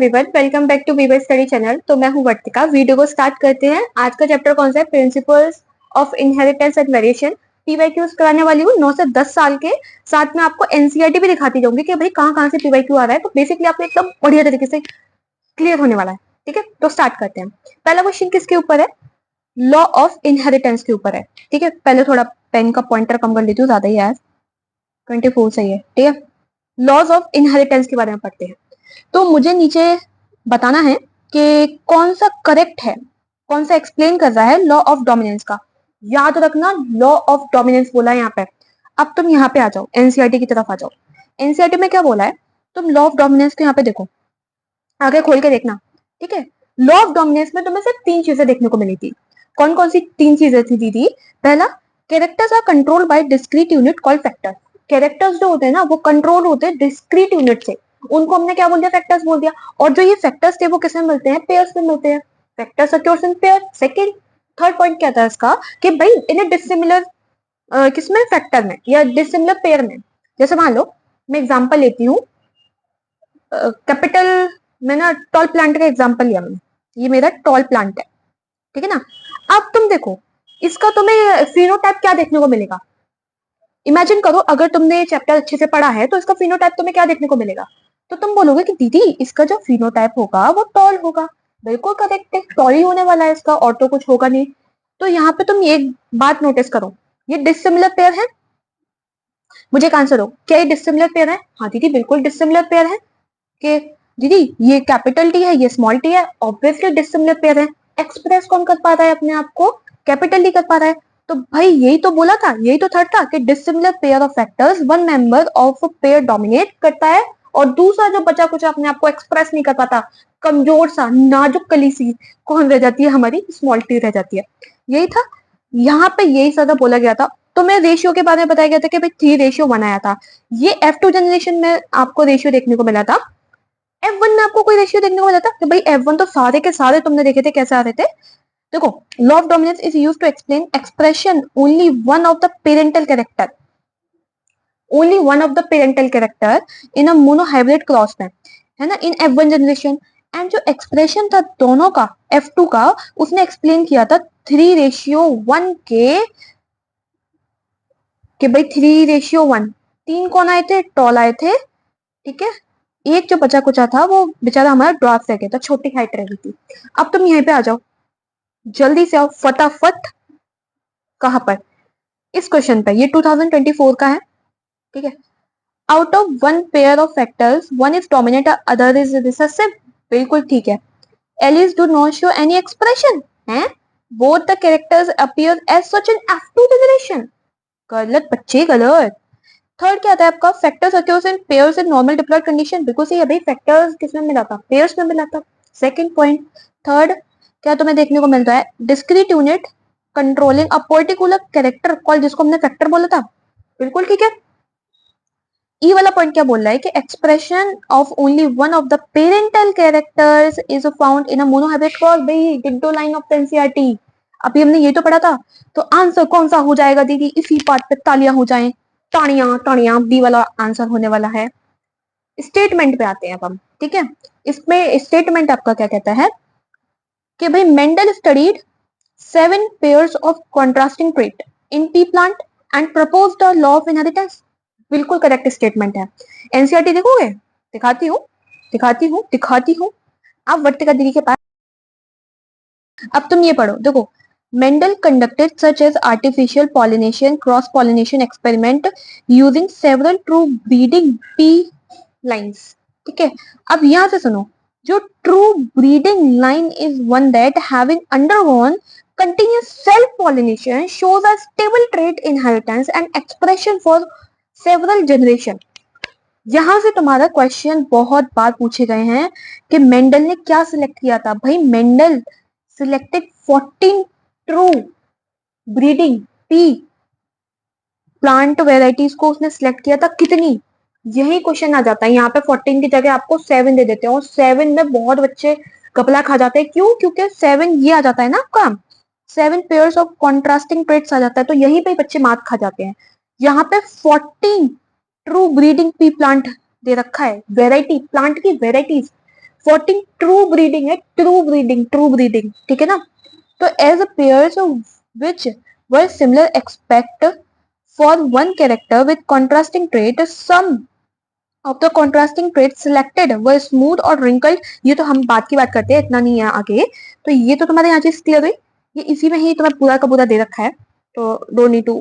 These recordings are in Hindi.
Everyone, welcome back to Weaver study channel. तो मैं हूं वर्तिका। वीडियो को स्टार्ट करते हैं। आज का चैप्टर कौन सा है? Principles of inheritance and variation. PYQs कराने वाली हूँ 9 से 10 साल के। साथ में आपको एनसीईआरटी भी दिखाती जाऊंगी कि भाई कहाँ कहाँ से पीवाईक्यू आ रहा है। तो बेसिकली आपको एकदम बढ़िया तरीके से क्लियर होने वाला है। ठीक है, तो स्टार्ट करते हैं। पहला क्वेश्चन किसके ऊपर है? लॉ ऑफ इनहेरिटेंस के ऊपर है। ठीक है, पहले थोड़ा पेन का पॉइंटर कम कर लेती हूँ, ज्यादा ही यार 24 सही है। ठीक है, लॉज ऑफ इनहेरिटेंस के बारे में पढ़ते हैं। तो मुझे नीचे बताना है कि कौन सा करेक्ट है, कौन सा एक्सप्लेन कर रहा है लॉ ऑफ डोमिनेंस का। याद रखना, लॉ ऑफ डोमिनेंस बोला है यहाँ पे। अब तुम यहाँ पे आ जाओ, एनसीईआरटी की तरफ आ जाओ। एनसीईआरटी में क्या बोला है? तुम लॉ ऑफ डोमिनेंस को यहाँ पे देखो, आगे खोल के देखना। ठीक है, लॉ ऑफ डोमिनेंस में तुम्हें सिर्फ 3 चीजें देखने को मिली थी। कौन कौन सी 3 चीजें थी दीदी? पहला, characters are controlled by discrete unit called factor. Characters जो होते हैं ना, वो कंट्रोल होते हैं डिस्क्रीट यूनिट से। उनको हमने क्या बोल दिया? फैक्टर्स बोल दिया। और जो ये फैक्टर्स थे वो किसमें मिलते हैं? पेयर्स में मिलते हैं। Factors occurs in pair. Second, third point क्या था इसका कि भाई इन्हें डिसिमिलर किसमें? फैक्टर में या डिसिमिलर पेयर में। जैसे मान लो मैं एग्जांपल लेती हूँ, कैपिटल में ना टॉल प्लांट का एग्जांपल लिया मैंने। ये मेरा टॉल प्लांट है, ठीक है ना। अब तुम देखो, इसका तुम्हें फिनोटाइप क्या देखने को मिलेगा? इमेजिन करो, अगर तुमने चैप्टर अच्छे से पढ़ा है तो इसका फिनोटाइप तुम्हें क्या देखने को मिलेगा? तो तुम बोलोगे कि दीदी इसका जो फिनोटाइप होगा वो टॉल होगा। बिल्कुल करेक्ट है, टॉल ही होने वाला है इसका, और तो कुछ होगा नहीं। तो यहाँ पे तुम ये बात नोटिस करो, ये डिसिमिलर पेयर है। मुझे एक आंसर दो, क्या ये डिसिमिलर पेयर है? हाँ दीदी बिल्कुल डिसिमिलर पेयर है। कि दीदी ये कैपिटल टी है, ये स्मॉल टी है, ऑब्वियसली डिसिमिलर पेयर है। एक्सप्रेस कौन कर पा रहा है अपने आप को? कैपिटल टी कर पा रहा है। तो भाई यही तो बोला था, यही तो थर्ड था कि dissimilar pair of factors, one member of pair dominate करता है और दूसरा जो बचा कुछ अपने आप को एक्सप्रेस नहीं कर पाता, कमजोर सा नाजुक कली सी, कौन रह जाती है? हमारी स्मॉल टी रह जाती है। यही था, यहाँ पे यही ज्यादा बोला गया था। तो मैं रेशियो के बारे में बताया गया था कि भाई 3:1 आया था। ये F2 जनरेशन में आपको रेशियो देखने को मिला था। F1 में आपको कोई रेशियो देखने को मिला था कि भाई F1 तो सारे के सारे तुमने देखे थे कैसे आ रहे थे। देखो, law of dominance is used to explain expression only one of the parental character, only one of the parental character in a monohybrid cross में, है ना, इन F1 जनरेशन। एंड जो एक्सप्रेशन था दोनों का, F2 का, उसने एक्सप्लेन किया था 3:1 के भाई 3:1। 3 कौन आए थे? टॉल आए थे। ठीक है, एक जो बचा कुचा था वो बेचारा हमारा ड्राफ्ट रह गया था, छोटी हाइट रह गई थी। अब तुम यहीं पे आ जाओ, जल्दी से आओ फटाफट। कहां पर? इस क्वेश्चन पे। ये 2024 का है। ठीक है, out of one pair of factors one is dominate, other is recessive. बिल्कुल ठीक है। Alleles do not show any expression है, both the characters appear as such in F2 generation. गलत बच्चे, गलत। थर्ड क्या था आपका? Factors occurs in pairs in normal diploid condition. बिल्कुल सही है भाई, फैक्टर्स किसमें मिला था? पेयर्स में मिला था। Second point. थर्ड क्या तुम्हें देखने को मिल रहा है? Discrete unit controlling a particular character call, जिसको हमने फैक्टर बोला था। बिल्कुल ठीक है। ई वाला पॉइंट क्या बोल रहा है कि expression of only one of the parental characters is found in a monohybrid cross. भाई डिक्टो लाइन ऑफ एनसीईआरटी, अभी हमने ये तो पढ़ा था। तो आंसर कौन सा हो जाएगा दीदी? इसी पार्ट पे तालियां हो जाएं, ताड़ियां ताड़ियां। बी वाला आंसर होने वाला है। स्टेटमेंट पे आते हैं अब हम। ठीक है, इसमें स्टेटमेंट आपका क्या कहता है कि भाई Mendel studied 7 pairs of contrasting trait in P plant and proposed the law of inheritance. बिल्कुल करेक्ट स्टेटमेंट है। एनसीईआरटी देखोगे? दिखाती हूँ, दिखाती हूँ, दिखाती हूँ। आप वर्तिका दीदी के पास। अब तुम ये पढ़ो, देखो। Mendel conducted such as artificial pollination, cross pollination experiment using several true breeding pea lines. ठीक है, अब यहां से सुनो। जो true breeding line is one that having undergone continuous self pollination shows a stable trait inheritance and expression for several generation. यहां से तुम्हारा क्वेश्चन बहुत बार पूछे गए हैं कि मेंडल ने क्या सिलेक्ट किया था। भाई Mendel selected 14 true breeding pea plant varieties को उसने सिलेक्ट किया था। कितनी? यही क्वेश्चन आ जाता है यहाँ पे। 14 की जगह आपको 7 दे देते हैं, और 7 में बहुत बच्चे कपला खा जाते हैं। क्यों? क्योंकि 7 ये आ जाता है ना आपका, 7 पेयर्स ऑफ कॉन्ट्रास्टिंग ट्रेट्स आ जाता है, तो यहीं पे बच्चे मात खा जाते हैं। यहाँ पे 14 ट्रू ब्रीडिंग पी प्लांट दे रखा है, वेराइटी प्लांट की वेराइटीज 14 ट्रू ब्रीडिंग है, ट्रू ब्रीडिंग, ट्रू ब्रीडिंग, ठीक है ना। तो as a pairs which were similar expect for one character with contrasting trait, some of the contrasting trait selected were smooth और रिंकल्ड। ये तो हम बात की बात करते हैं, इतना नहीं है आगे। तो ये तो तुम्हारे यहाँ चीज क्लियर हुई, ये इसी में ही तुम्हें पूरा का पूरा दे रखा है, तो डोंट नीड टू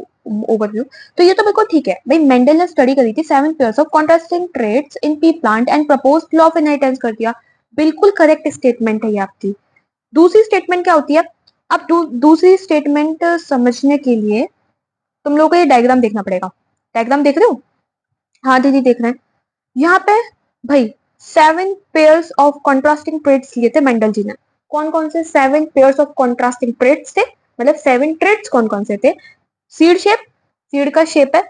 ओवरव्यू। तो ये तो बिल्कुल ठीक है भाई। मेंडल ने स्टडी करी थी 7 pairs of contrasting traits in P plant and proposed law of inheritance कर दिया। बिल्कुल करेक्ट स्टेटमेंट है ये आपकी। दूसरी स्टेटमेंट क्या होती है? अब दूसरी स्टेटमेंट समझने के लिए तुम लोगों को ये डायग्राम देखना पड़ेगा। डायग्राम देख रहे हो? हाँ दीदी देख रहे हैं। यहाँ पे भाई 7 पेयर्स ऑफ कॉन्ट्रास्टिंग ट्रेट्स लिए थे मेंडल जी ने। कौन कौन से 7 पेयर्स ऑफ कॉन्ट्रास्टिंग ट्रेट्स थे, मतलब 7 ट्रेट्स कौन कौन से थे? सीड शेप, सीड का शेप है,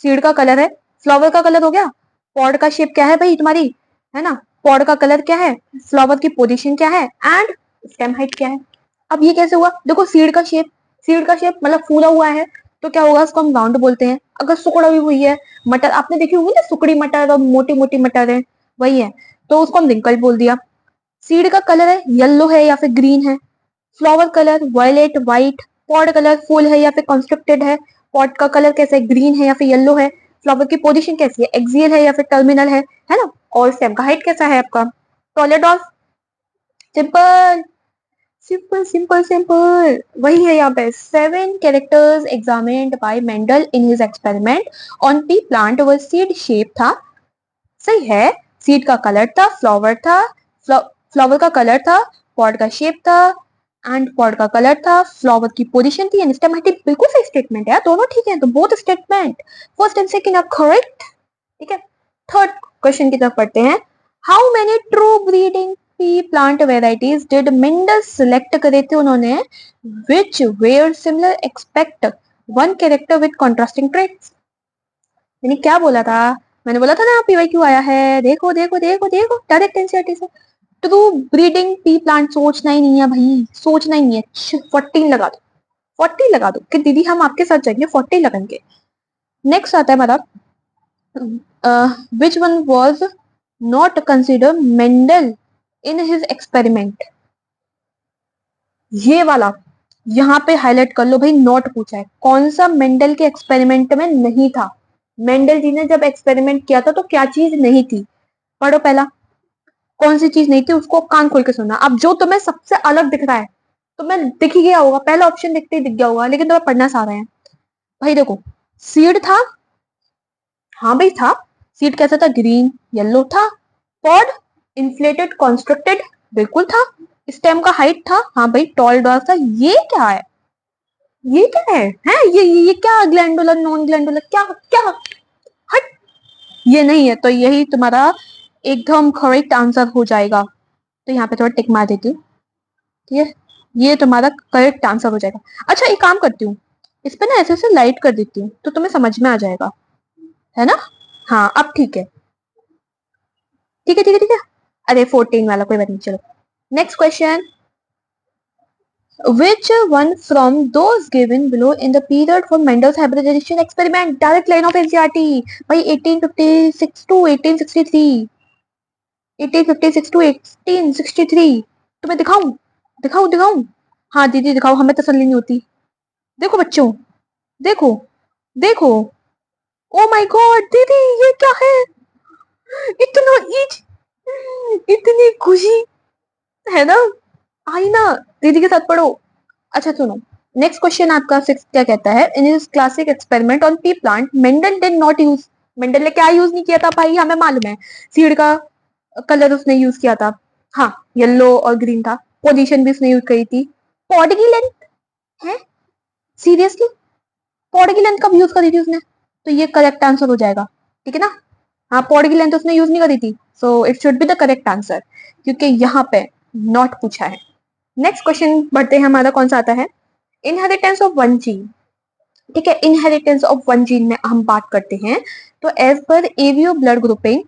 सीड का कलर है, फ्लावर का कलर हो गया, पॉड का शेप क्या है भाई तुम्हारी, है ना, पॉड का कलर क्या है, फ्लावर की पोजीशन क्या है, एंड स्टेम हाइट क्या है। अब ये कैसे हुआ? देखो सीड का शेप, सीड का शेप मतलब फूला हुआ है, तो क्या होगा, उसको हम राउंड बोलते हैं। अगर सुकड़ा भी हुई है, मटर आपने देखी होगी ना, सुकड़ी मटर और मोटी मोटी मटर है, वही है, तो उसको हम रिंकल बोल दिया। सीड का कलर है येलो है या फिर ग्रीन है, flower colour violet white, pod colour full है या फिर कॉन्स्ट्रक्टेड है, पॉड का कलर कैसा है, ग्रीन है या फिर येलो है, फ्लावर की पोजीशन कैसी है, एक्सियल है या फिर टर्मिनल है ना, और स्टेम का हाइट कैसा है आपका, टॉलेड ऑफ। सिंपल सिंपल सिंपल सिंपल, वही है यहाँ पे। 7 characters examined by Mendel in his experiment on pea plant were seed shape था, सही है, सीड का कलर था, फ्लावर था, फ्लावर का कलर था, पॉड का शेप था, एंड पॉड का कलर था, फ्लावर की पोजीशन थी, एंड सिस्टमैटिक। बिल्कुल सही स्टेटमेंट है, दोनों ठीक है, तो both statement first and second are correct, ठीक है। थर्ड क्वेश्चन की तरफ पढ़ते हैं। How many true breeding pea plant varieties did Mendel select करे थे उन्होंने, which were similar expect one character with contrasting traits. मैंने क्या बोला था? मैंने बोला था ना पीवाईक्यू आया है, देखो देखो देखो देखो डायरेक्ट एनसीईआरटी से। ट्रू ब्रीडिंग पी प्लांट सोचना ही नहीं है भाई, सोचना ही नहीं है। 14 लगा दो, 40 लगा दो कि दीदी हम आपके साथ जाएंगे, 40 लगाएंगे। नेक्स्ट आता है हमारा, which one was not consider Mendel in his experiment. ये वाला यहाँ पे हाईलाइट कर लो भाई, नॉट पूछा है, कौन सा मेंडल के एक्सपेरिमेंट में नहीं था। मेंडल जी ने जब एक्सपेरिमेंट किया था तो क्या चीज नहीं थी, पढ़ो पहला, कौन सी चीज नहीं थी, उसको कान खोल के सुनना। अब जो तुम्हें सबसे अलग दिख रहा है, तुम्हें दिख ही गया होगा, पहला ऑप्शन दिखते ही दिख गया होगा, लेकिन तुम्हें पढ़ना सारा है भाई। देखो सीड था, हाँ भाई था, सीड कैसा था, ग्रीन येलो था, पॉड इन्फ्लेटेड कॉन्स्ट्रक्टेड, बिल्कुल था, स्टेम का हाइट था, हाँ भाई टॉल डॉर्फ था। ये क्या है, ये क्या है ये क्या, ग्लैंडुलर नॉन ग्लैंडुलर, क्या क्या, हट, ये नहीं है, तो यही तुम्हारा एकदम करेक्ट आंसर हो जाएगा। तो यहाँ पे थोड़ा टिक मार देती हूँ, ठीक है, ये तुम्हारा करेक्ट आंसर हो जाएगा। अच्छा एक काम करती हूँ, इस पे ना ऐसे ऐसे लाइट कर देती हूँ, तो तुम्हें समझ में आ जाएगा, है ना। हाँ अब ठीक है, ठीक है ठीक है ठीक है। अरे 14 वाला कोई बात नहीं, चलो next question. Which one from those given below in the period for Mendel's hybridization experiment? Direct line of NCERT by 1856 to 1863. 1856 to 1863. तुम्हें दिखाऊं, दिखाऊं दिखाऊं? हाँ दीदी दिखाओ, हमें तसल्ली नहीं होती। देखो बच्चों, देखो देखो, ओ माय गॉड दीदी ये क्या है, इतना ईच, इतनी खुशी, है ना, आई ना, दीदी के साथ पढ़ो। अच्छा सुनो, नेक्स्ट क्वेश्चन आपका 6 क्या कहता है, in his classic experiment on pea plant Mendel did not use, Mendel ने क्या यूज नहीं किया था भाई, हमें मालूम है, सीड का कलर उसने यूज किया था, हाँ येलो और ग्रीन था, पोजीशन भी उसने यूज करी थी, पॉड की लेंथ है, सीरियसली पॉड की लेंथ कब यूज करी थी उसने, तो ये करेक्ट आंसर हो जाएगा, ठीक है ना। हाँ पॉड की लेंथ उसने यूज नहीं करी थी, so it should be the correct answer, क्योंकि यहाँ पे नॉट पूछा है। नेक्स्ट क्वेश्चन बढ़ते हैं, हमारा कौन सा आता है, इनहेरिटेंस ऑफ वन जीन, ठीक है, इनहेरिटेंस ऑफ वन जीन में हम बात करते हैं। तो as per ABO blood grouping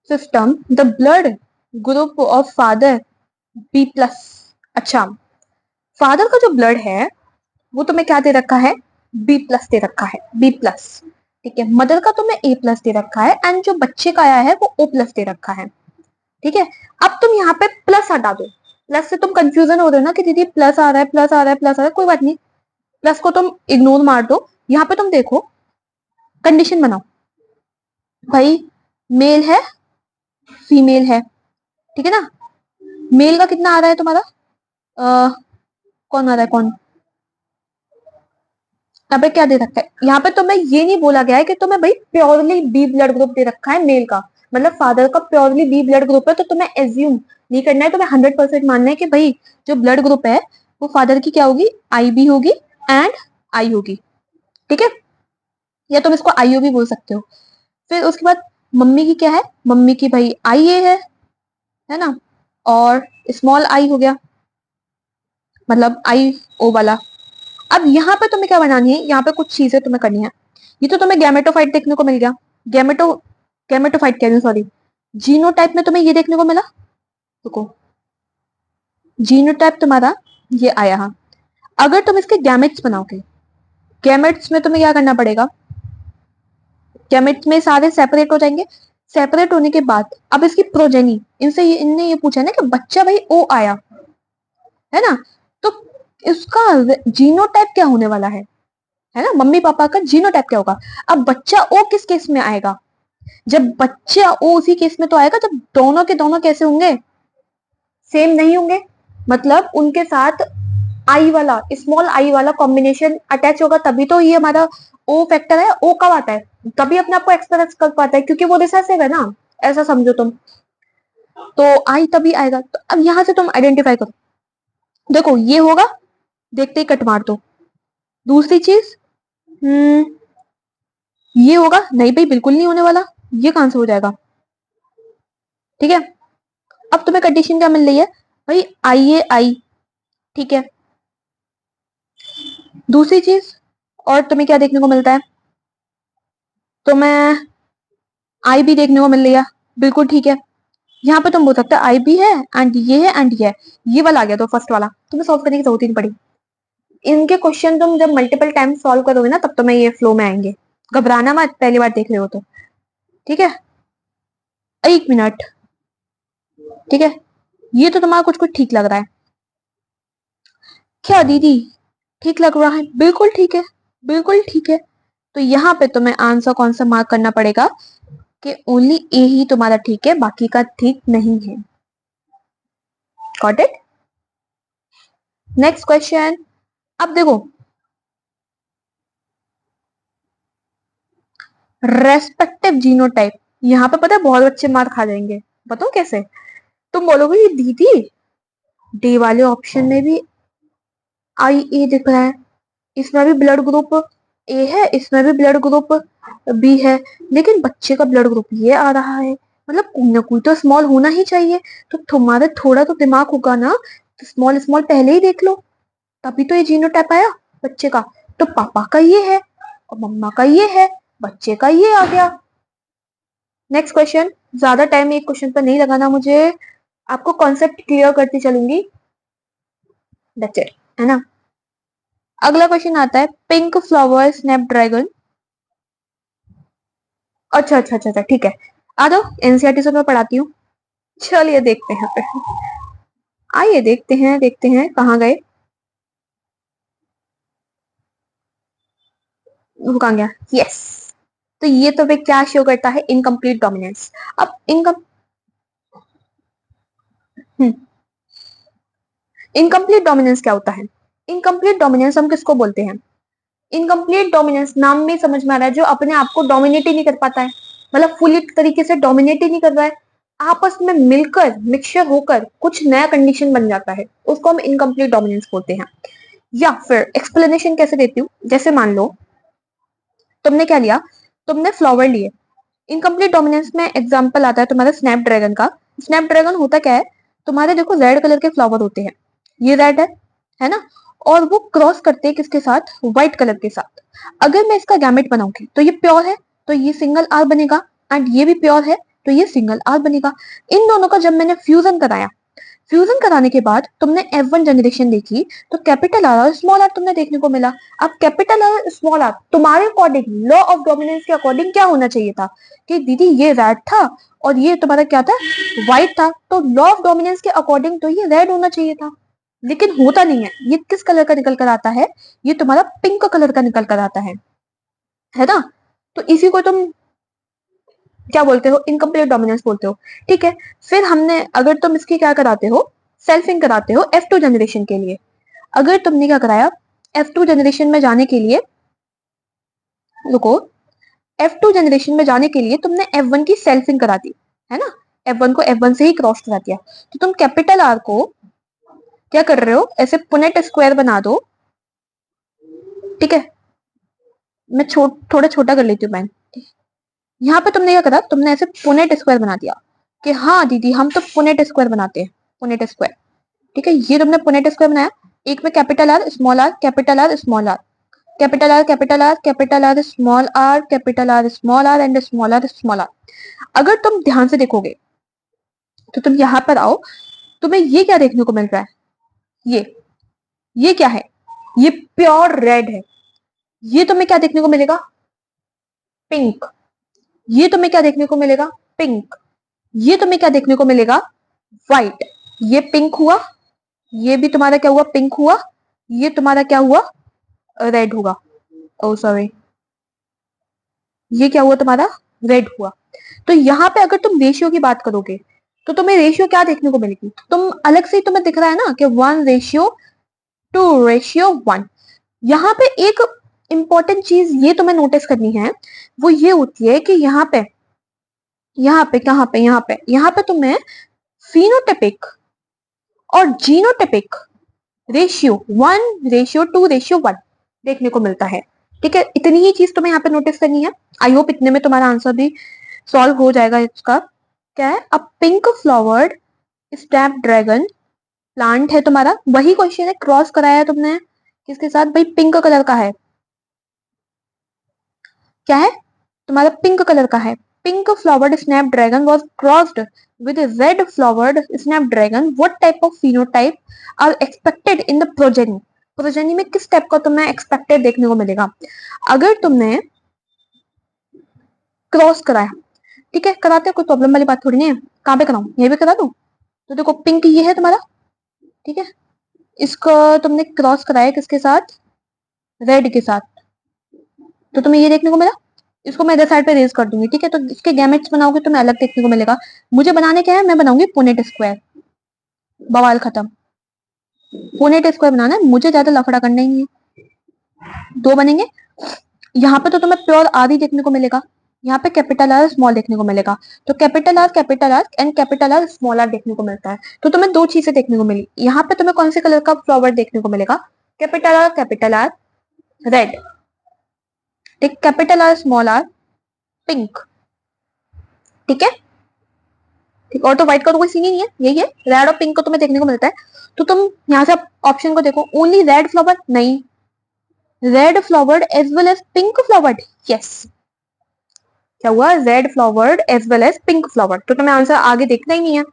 system the blood group of father B plus, अच्छा फादर का जो ब्लड है वो तुम्हें क्या दे रखा है, बी प्लस दे रखा है, बी प्लस, ठीक है, मदर का तुम्हें ए प्लस दे रखा है, एंड जो बच्चे का आया है वो ओ प्लस दे रखा है। ठीक है। अब तुम यहाँ पे प्लस हटा दो, प्लस से तुम कंफ्यूजन हो रहे हो ना कि दीदी प्लस आ रहा है, प्लस आ रहा है, प्लस आ रहा है, कोई बात नहीं, प्लस को तुम इग्नोर मार दो। यहाँ पे तुम देखो, कंडीशन बनाओ, भाई मेल है, फीमेल है, ठीक है ना। मेल का कितना आ रहा है तुम्हारा, कौन आ रहा है, कौन, यहाँ पे क्या दे रखा है, यहाँ पे तुम्हें ये नहीं बोला गया है कि तुम्हें भाई प्योरली बी ब्लड ग्रुप दे रखा है मेल का, मतलब फादर का प्योरली बी ब्लड ग्रुप है, तो तुम्हें एज्यूम नहीं करना है, तुम्हें 100% मानना है कि भाई जो ब्लड ग्रुप है वो फादर की क्या होगी, आई बी होगी एंड आई होगी, ठीक है। या तुम इसको आई ओ भी बोल सकते हो। फिर उसके बाद मम्मी की क्या है, मम्मी की भाई आई ए है ना, और स्मॉल आई हो गया, मतलब आई ओ वाला। अब यहाँ पे तुम्हें क्या बनानी है, यहाँ पे कुछ चीजें तुम्हें करनी है। ये तो तुम्हें गैमेटोफाइट देखने को मिल गया, गैमेटोफाइट कह रही हूँ, सॉरी, जीनोटाइप में तुम्हें ये देखने को मिला, देखो जीनोटाइप तुम्हारा ये आया। हाँ, अगर तुम इसके गैमेट्स बनाओगे, गैमेट्स में तुम्हें क्या करना पड़ेगा, गैमेट्स में सारे सेपरेट हो जाएंगे, सेपरेट होने के बाद अब इसकी प्रोजेनी, इनने ये पूछा ना कि बच्चा भाई ओ आया है ना, तो इसका जीनोटाइप क्या होने वाला है ना, मम्मी पापा का जीनोटाइप क्या होगा। अब बच्चा ओ किस केस में आएगा, जब बच्चा ओ उसी केस में तो आएगा जब दोनों के दोनों कैसे होंगे, सेम नहीं होंगे, मतलब उनके साथ आई वाला, स्मॉल आई वाला कॉम्बिनेशन अटैच होगा, तभी तो ये हमारा ओ फैक्टर है। ओ कब आता है, तभी अपने आप को एक्सप्रेस कर पाता है क्योंकि वो रिसेसिव है ना, ऐसा समझो तुम, तो आई तभी आएगा। तो अब यहां से तुम आइडेंटिफाई करो, देखो ये होगा, देखते ही कट मार दो। दूसरी चीज, ये होगा, नहीं भाई बिल्कुल नहीं होने वाला, ये कहां से हो जाएगा, ठीक है। अब तुम्हें कंडीशन क्या मिल रही है, भाई आई ए आई, ठीक है। दूसरी चीज, और तुम्हें क्या देखने को मिलता है, तुम्हें आई भी देखने को मिल रही है, बिल्कुल ठीक है। यहाँ पे तुम बोल सकते हो आई भी है एंड ये है एंड ये वाला आ गया, तो फर्स्ट वाला तुम्हें सॉल्व करने की जरूरत ही नहीं पड़ी। इनके क्वेश्चन तुम जब मल्टीपल टाइम सॉल्व करोगे ना, तब तुम्हें ये फ्लो में आएंगे, घबराना मत, पहली बार देख रहे हो तो, ठीक है। 1 मिनट, ठीक है, ये तो तुम्हारा कुछ कुछ ठीक लग रहा है, क्या दीदी ठीक लग रहा है, बिल्कुल ठीक है, बिल्कुल ठीक है। तो यहाँ पे तुम्हें आंसर कौन सा मार्क करना पड़ेगा कि ओनली ए ही तुम्हारा ठीक है, बाकी का ठीक नहीं है। Got it. नेक्स्ट क्वेश्चन, अब देखो, रेस्पेक्टिव जीनोटाइप, यहाँ पे पता है बहुत अच्छे मार्क खा जाएंगे, बताओ कैसे। तुम बोलोगे ये दीदी डी वाले ऑप्शन में भी आई ए दिख रहा है, इसमें भी ब्लड ग्रुप ए है, इसमें भी ब्लड ग्रुप बी है, लेकिन बच्चे का ब्लड ग्रुप ये आ रहा है, मतलब कोई ना कोई तो स्मॉल होना ही चाहिए। तो तुम्हारे थोड़ा तो दिमाग होगा ना, तो स्मॉल स्मॉल पहले ही देख लो, तभी तो ये जीनोटाइप आया बच्चे का। तो पापा का ये है और मम्मा का ये है, बच्चे का ये आ गया। नेक्स्ट क्वेश्चन, ज्यादा टाइम एक क्वेश्चन पर नहीं लगाना मुझे, आपको कॉन्सेप्ट क्लियर करती चलूंगी, दैट्स इट, है ना। अगला क्वेश्चन आता है, पिंक फ्लावर स्नैपड्रैगन, अच्छा अच्छा अच्छा अच्छा, ठीक है, आ जाओ, एनसीईआरटी से मैं पढ़ाती हूँ, चलिए देखते हैं फिर, आइए देखते हैं कहाँ गए, वो कहाँ गया, यस। तो ये तो फिर क्या शो करता है, इनकम्प्लीट डोमिनेंस। अब इनकम्प्लीट डोमिनेंस क्या होता है, इनकम्प्लीट डोमिनेंस हम किसको बोलते हैं, इनकम्प्लीट डोमिनेंस नाम में समझ में आ रहा है, जो अपने आप को डोमिनेट ही नहीं कर पाता है, मतलब फुली तरीके से डोमिनेट ही नहीं कर रहा है, आपस में मिलकर मिक्सचर होकर कुछ नया कंडीशन बन जाता है, उसको हम इनकम्प्लीट डोमिनेंस बोलते हैं। या फिर एक्सप्लेनेशन कैसे देती हूँ, जैसे मान लो तुमने क्या लिया, तुमने फ्लावर लिए, इनकम्प्लीट डोमिनेंस में एग्जाम्पल आता है तुम्हारा स्नैपड्रैगन का। स्नैपड्रैगन होता क्या है, तुम्हारे देखो रेड कलर के फ्लावर होते हैं, ये रेड है ना, और वो क्रॉस करते हैं किसके साथ, व्हाइट कलर के साथ। अगर मैं इसका गैमेट बनाऊंगी तो ये प्योर है, तो ये सिंगल आर बनेगा, एंड ये भी प्योर है, तो ये सिंगल आर बनेगा। इन दोनों का जब मैंने फ्यूजन कराया, फ्यूजन कराने के बाद तुमने F1 जनरेशन देखी, तो कैपिटल आर और स्मॉल आर तुमने देखने को मिला। अब कैपिटल आर स्मॉल आर तुम्हारे अकॉर्डिंग लॉ ऑफ डोमिनेंस के अकॉर्डिंग क्या होना चाहिए था, कि दीदी ये रेड था और ये तुम्हारा क्या था, व्हाइट था, तो लॉ ऑफ डोमिनेंस के अकॉर्डिंग तो ये रेड होना चाहिए था, लेकिन होता नहीं है। ये किस कलर का निकल कर आता है, ये तुम्हारा पिंक कलर का निकल कर आता है ना। तो इसी को तुम क्या बोलते हो, इनकम्प्लीट डोमिनेंस बोलते हो। ठीक है, फिर हमने, अगर तुम इसकी क्या कराते हो, सेल्फिंग कराते हो F2 जनरेशन के लिए, अगर तुमने क्या कराया, F2 जनरेशन में जाने के लिए, रुको, F2 जनरेशन में जाने के लिए तुमने F1 की सेल्फिंग करा दी, है ना, F1 को F1 से ही क्रॉस करा दिया, तो तुम कैपिटल R को क्या कर रहे हो, ऐसे पुनेट स्क्वायर बना दो। ठीक है, मैं थोड़ा छोटा कर लेती हूँ मैं। यहाँ पे तुमने क्या करा, तुमने ऐसे पुनेट स्क्वायर बना दिया कि हाँ दीदी हम तो पुनेट स्क्वायर बनाते हैं, पुनेट स्क्वायर। ठीक है, ये तुमने पुनेट स्क्वायर बनाया, एक में capital R small R, capital R small R, capital R capital R, capital R small R, capital R small R and small R small R. अगर तुम ध्यान से देखोगे तो तुम यहाँ पर आओ, तुम्हें ये क्या देखने को मिल रहा है, ये क्या है, ये प्योर रेड है। ये तुम्हें क्या देखने को मिलेगा, पिंक। ये तुम्हें क्या देखने को मिलेगा, पिंक। ये तुम्हें क्या देखने को मिलेगा, व्हाइट। ये पिंक हुआ, ये भी तुम्हारा क्या हुआ, पिंक हुआ, ये तुम्हारा क्या हुआ, रेड हुआ। ओ सॉरी, ये क्या हुआ तुम्हारा, रेड हुआ। तो यहाँ पे अगर तुम रेशियो की बात करोगे तो तुम्हें रेशियो क्या देखने को मिलेगी, तुम अलग से ही तुम्हें दिख रहा है ना कि 1:2:1। यहाँ पे एक इंपॉर्टेंट चीज ये तुम्हें नोटिस करनी है, वो ये होती है कि यहाँ पे तुम्हें फिनोटाइपिक और जीनोटाइपिक रेशियो 1:2:1 देखने को मिलता है। ठीक है, इतनी ही चीज तुम्हें यहाँ पे नोटिस करनी है। आई होप इतने में तुम्हारा आंसर भी सॉल्व हो जाएगा। इसका क्या है, a pink flowered snapdragon plant है तुम्हारा, वही क्वेश्चन है, क्रॉस कराया तुमने किसके साथ भाई, पिंक कलर का है, क्या है तुम्हारा, पिंक कलर का है। Pink flowered snapdragon was crossed with red flowered snapdragon, what type of phenotype are expected in the progeny. Progeny में किस टाइप का तुम्हें एक्सपेक्टेड देखने को मिलेगा अगर तुमने क्रॉस कराया। ठीक है, कराते हैं, कोई प्रॉब्लम वाली बात थोड़ी नहीं है। कहाँ पे कराऊं, यहीं पे करा दूं। तो देखो पिंक ये है तुम्हारा, ठीक है, इसको तुमने क्रॉस कराया किसके साथ, रेड के साथ, तो तुम्हें ये देखने को मिला। इसको मैं इधर साइड पे रेज कर दूंगी, ठीक है, तो इसके गैमेट्स बनाओगे तुम्हें अलग देखने को मिलेगा। मुझे बनाने क्या है, मैं बनाऊंगी पुनेट स्क्वायर, बवाल खत्म। पुनेट स्क्वायर बनाना है मुझे, ज्यादा लफड़ा करना ही नहीं है। दो बनेंगे, यहाँ पे तो तुम्हें प्योर आर ही देखने को मिलेगा, यहाँ पे कैपिटल आर स्मॉल देखने को मिलेगा, तो capital R and capital R small R देखने को मिलता है। तो तुम्हें दो चीजें देखने को मिली, यहाँ पे तुम्हें कौन से कलर का फ्लावर देखने को मिलेगा, कैपिटल आर रेड, ठीक, capital R small R pink. ठीक है, ठीक, और तो व्हाइट का तो कोई सीन ही नहीं है, यही है, रेड और पिंक को तुम्हें देखने को मिलता है। तो तुम यहाँ से ऑप्शन को देखो, ओनली रेड फ्लावर, नहीं, red flowered as well as pink flowered, yes, क्या हुआ, red flowered as well as pink flowered. तो तुम्हें आंसर आगे देखना ही नहीं है,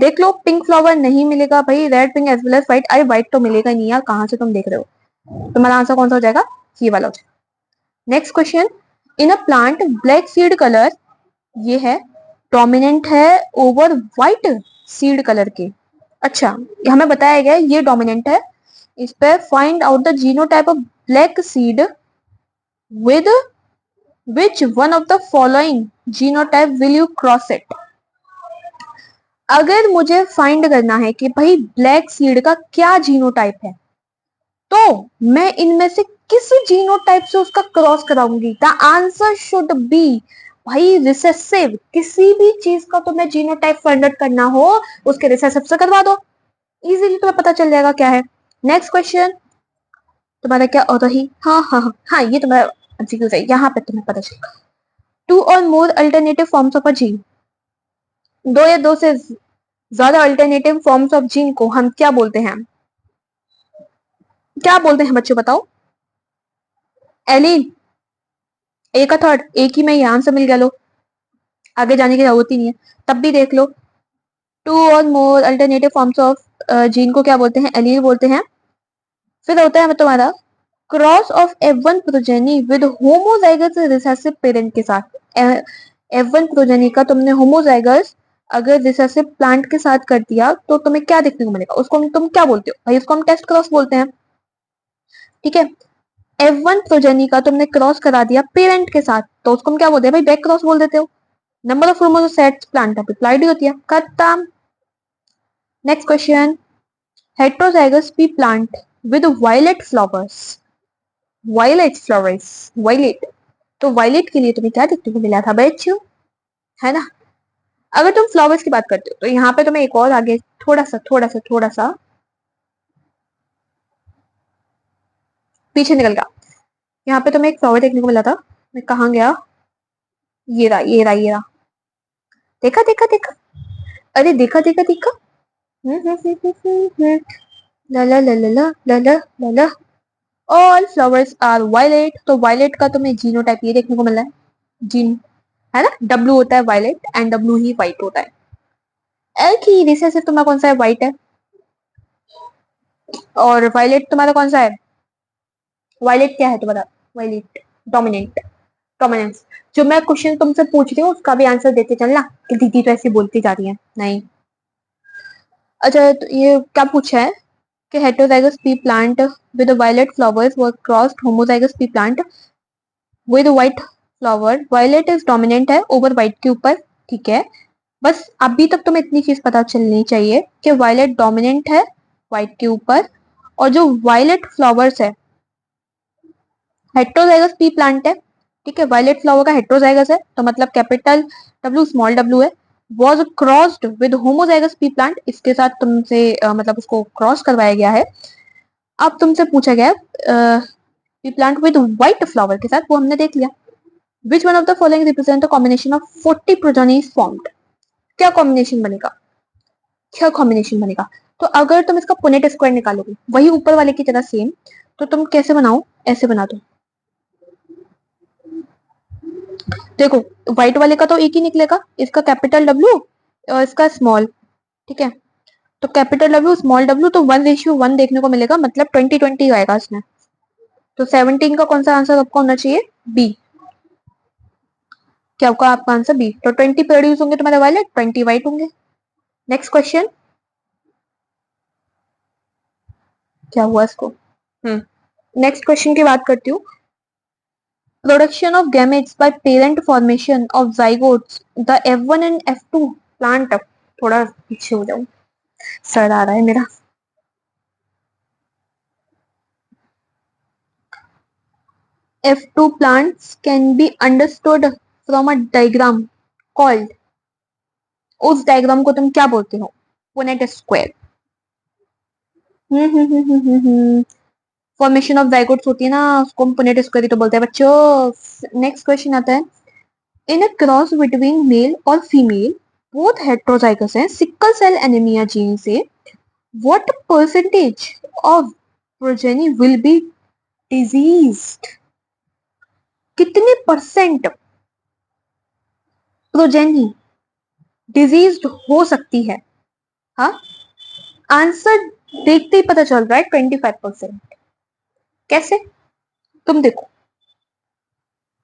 देख लो, पिंक फ्लावर नहीं मिलेगा भाई, red pink as well as white, अरे व्हाइट तो मिलेगा ही नहीं यार, कहां से तुम देख रहे हो। तुम्हारा आंसर कौन सा हो जाएगा, ये वाला हो जाएगा। Next question, in a plant black seed colour, ये है डोमिनेंट है ओवर व्हाइट सीड कलर के। अच्छा, हमें बताया गया ये डोमिनेंट है, इस पे find out the genotype of black seed with which one of the following genotype will you cross it. अगर मुझे फाइंड करना है कि भाई ब्लैक सीड का क्या जीनोटाइप है, तो मैं इनमें से किस जीनोटाइप से उसका क्रॉस कराऊंगी। द आंसर शुड बी भाई रिसेसिव, किसी भी चीज का तुम्हें जीनोटाइप फाइंड आउट करना हो उसके रिसेसिव से करवा दो, इजीली तुम्हें पता चल जाएगा क्या है। नेक्स्ट क्वेश्चन तुम्हारा क्या और रही, हाँ ये तुम्हारा एमसीक्यू है, यहाँ पे तुम्हें पता चलेगा। टू और more alternative forms of a gene, दो या दो से ज्यादा अल्टरनेटिव फॉर्म्स ऑफ जीन को हम क्या बोलते हैं, क्या बोलते हैं बच्चों बताओ, एलीन, एक का थर्ड, एक ही में ये आंसर मिल गया, लो आगे जाने की जरूरत ही नहीं है, तब भी देख लो। टू और more alternative forms of gene को क्या बोलते हैं, एलील बोलते हैं। फिर होता है तुम्हारा cross of F1 progeny with homozygous recessive parent के साथ, F1 प्रोजेनी का तुमने होमोजाइगस अगर रिसेसिव प्लांट के साथ कर दिया तो तुम्हें क्या देखने को मिलेगा, उसको तुम क्या बोलते हो भाई, उसको हम टेस्ट क्रॉस बोलते हैं। ठीक है, F1 प्रोजेनी का तुमने क्रॉस करा दिया पेरेंट के साथ तो उसको हम क्या बोलते हैं भाई, बैक क्रॉस बोल देते हो। Number of chromosomes plant applied होती है, खत्म। Next question, heterozygous pea plant with violet flowers, violet flowers, violet, तो वायलेट के लिए तुम्हें क्या देखने को मिला था बच्चों, है ना। अगर तुम फ्लावर्स की बात करते हो तो यहाँ पे तुम्हें एक और आगे थोड़ा सा पीछे निकल गया। यहाँ पे तुम्हें एक फ्लावर देखने को मिला था, मैं कहाँ गया, ये रहा, देखा देखा देखा, अरे देखा देखा देखा, ला ला ला ला ला ला ला ला ला, ऑल फ्लावर्स आर वायलेट, तो वायलेट का तुम्हें जीनोटाइप ये देखने को मिला है, जीन, है ना, डब्ल्यू होता है वायलेट एंड डब्ल्यू ही व्हाइट होता है। एल की रिसेसिव तुम्हारा कौन सा है, व्हाइट है, और वायलेट तुम्हारा कौन सा है, वायलेट क्या है तुम्हारा, वायलेट डोमिनेंट, डोमिनेंस। जो मैं क्वेश्चन तुमसे पूछ रही हूँ उसका भी आंसर देते चलना कि दीदी तो ऐसी बोलती जा रही है, नहीं। अच्छा तो ये क्या पूछा है कि heterozygous pea plant with violet flowers were crossed homozygous pea plant with white flower, violet is dominant है ओवर व्हाइट के ऊपर, ठीक है। बस अभी तक तुम्हें इतनी चीज पता चलनी चाहिए कि वायलेट डोमिनेंट है व्हाइट के ऊपर, और जो वायलेट फ्लावर्स है हेट्रोजाइगस पी प्लांट है, ठीक है, वायलेट फ्लावर का हेट्रोजाइगस है तो मतलब कैपिटल डब्ल्यू स्मॉल डब्ल्यू है, was crossed with homozygous pea plant, इसके साथ तुमसे मतलब उसको क्रॉस करवाया गया है। अब तुमसे पूछा गया P plant with white flower के साथ, वो हमने देख लिया। Which one of the following represent the combination of 40 progenies formed, क्या कॉम्बिनेशन बनेगा, क्या कॉम्बिनेशन बनेगा। तो अगर तुम इसका पुनेट स्क्वायर निकालोगे वही ऊपर वाले की तरह सेम, तो तुम कैसे बनाओ, ऐसे बना दो, देखो व्हाइट वाले का तो एक ही निकलेगा, इसका कैपिटल डब्ल्यू और इसका स्मॉल, ठीक है, तो कैपिटल डब्ल्यू स्मॉल डब्ल्यू तो 1:1 देखने को मिलेगा, मतलब 20-20 आएगा इसमें, तो 17 का कौन सा आंसर आपका होना चाहिए, बी। क्या होगा आपका आंसर, बी, तो 20 प्रोड्यूस होंगे तुम्हारे वायलेट, 20 व्हाइट होंगे। नेक्स्ट क्वेश्चन, क्या हुआ इसको, नेक्स्ट क्वेश्चन की बात करती हूँ। Production of gametes by parent formation of zygotes the F1 and F2 plant, थोड़ा पीछे हो जाऊं, सर आ रहा है मेरा। F2 plants can be understood from a diagram called, उस डायग्राम को तुम क्या बोलते हो, Punnett square. Formation of zygotes होती है ना, उसको हम पुनेट स्क्वायर ही तो बोलते हैं बच्चों। नेक्स्ट क्वेश्चन आता है, इन अ क्रॉस बिटवीन मेल और फीमेल बोथ हेट्रोजाइगस हैं सिकल सेल एनीमिया जीन से, what percentage of progeny will be diseased, कितने परसेंट प्रोजेनी डिजीज्ड हो सकती है। हाँ, आंसर देखते ही पता चल रहा है 25%। कैसे, तुम देखो,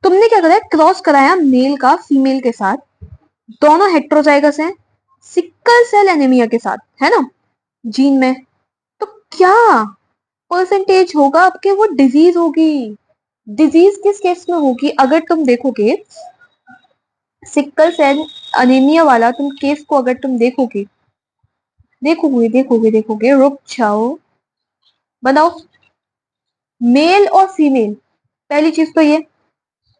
तुमने क्या करा, क्रॉस कराया मेल का फीमेल के साथ, दोनों हेट्रोजाइगस हैं सिकल सेल एनीमिया के साथ, है ना, जीन में, तो क्या परसेंटेज होगा आपके, वो डिजीज होगी। डिजीज किस केस में होगी, अगर तुम देखोगे सिकल सेल अनीमिया वाला तुम केस को अगर तुम देखोगे, देखोगे, रुक जाओ, बताओ, मेल और फीमेल, पहली चीज तो ये,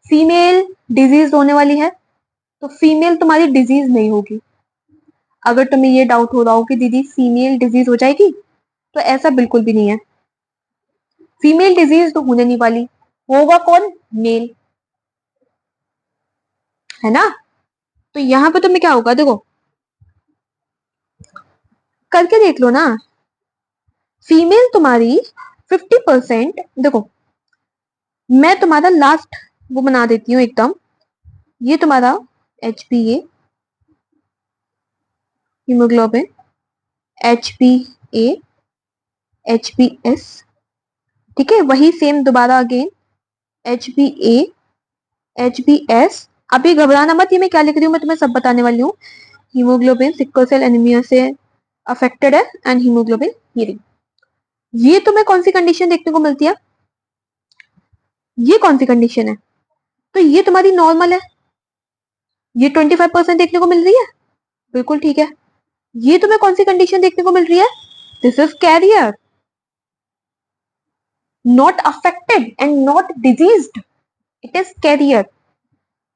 फीमेल डिजीज होने वाली है तो फीमेल तुम्हारी डिजीज नहीं होगी। अगर तुम्हें ये डाउट हो रहा हो कि दीदी फीमेल डिजीज हो जाएगी, तो ऐसा बिल्कुल भी नहीं है, फीमेल डिजीज तो होने नहीं वाली, होगा कौन, मेल, है ना। तो यहाँ पे तुम्हें क्या होगा, देखो करके देख लो ना, फीमेल तुम्हारी 50%, देखो मैं तुम्हारा लास्ट वो बना देती हूँ एकदम, ये तुम्हारा HbA हीमोग्लोबिन, HbA HbS, ठीक है, वही सेम दोबारा अगेन HbA HbS अभी घबराना मत, ये मैं क्या लिख रही हूँ मैं तुम्हें सब बताने वाली हूँ। हीमोग्लोबिन सिकल सेल एनीमिया से अफेक्टेड है एंड हीमोग्लोबिन ये तुम्हें कौन सी कंडीशन देखने को मिलती है? ये कौन सी कंडीशन है? तो ये तुम्हारी नॉर्मल है, ये 25% देखने को मिल रही है, बिल्कुल ठीक है। ये तुम्हें कौन सी कंडीशन देखने को मिल रही है? This is carrier, not affected and not diseased, it is carrier.